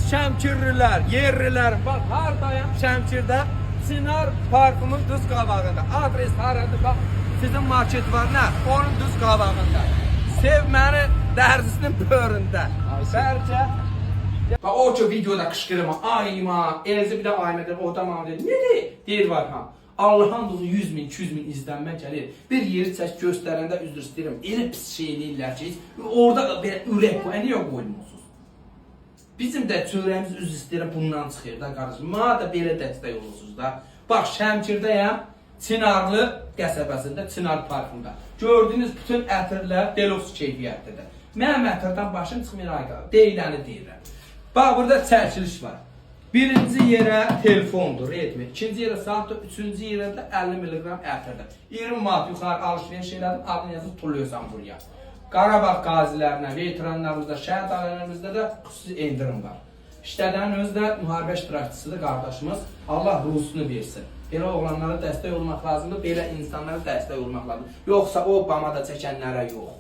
Şəmkirlilər, yerlilər, bax, hardayam Şəmkirdə Sinar Parkımın düz qabağında. Adres haradır, bax, sizin market var, nə? Onun düz qabağında. Sev məni dərzisinin böğründə. Bəlkə bax, o ki videoda qışqırma, ayma, eləcə bir də aymadır, o da mənə deyir. Nədir? Deyir var ha. Allah'ın dozu 100 min, 200 min izlənmə gəlir. Bir yeri çək göstərəndə üzr istəyirəm. Elə pis şey eləyirlər ki, orada belə ürək bu, niyə qoyulmusunuz? Bizim də çörəyimiz üzr istəyirəm bundan çıxır da qardaşım. Mənə də belə dəstək olursunuz da. Bax, Şəmkirdəyəm, Çinarlı qəsəbəsində, Çınar Parkında. Gördüyünüz bütün ətirlər deluxe keyfiyyətlidir. Mənim ətirdən başım çıxmır ayda, deyiləni deyirəm. Bax, burada çəkiliş var. Birinci yerə telefondur, Redmi. İkinci yerə saatdır, üçüncü yerə də 50 mg ətirdir. 20 manat yuxarı alışveriş elədim, adını yazıb tulluyorsan buraya. Qarabağ qazilərinə, veteranlarımızda, şəhid ailərimizdə də xüsusi endirim var. İşlədənin özü də müharibə iştirakçısıdır qardaşımız. Allah ruhsunu versin. Belə oğlanlara dəstək olmaq lazımdır, belə insanlara dəstək olmaq lazımdır. Yoxsa o Obama da çəkənlərə yox.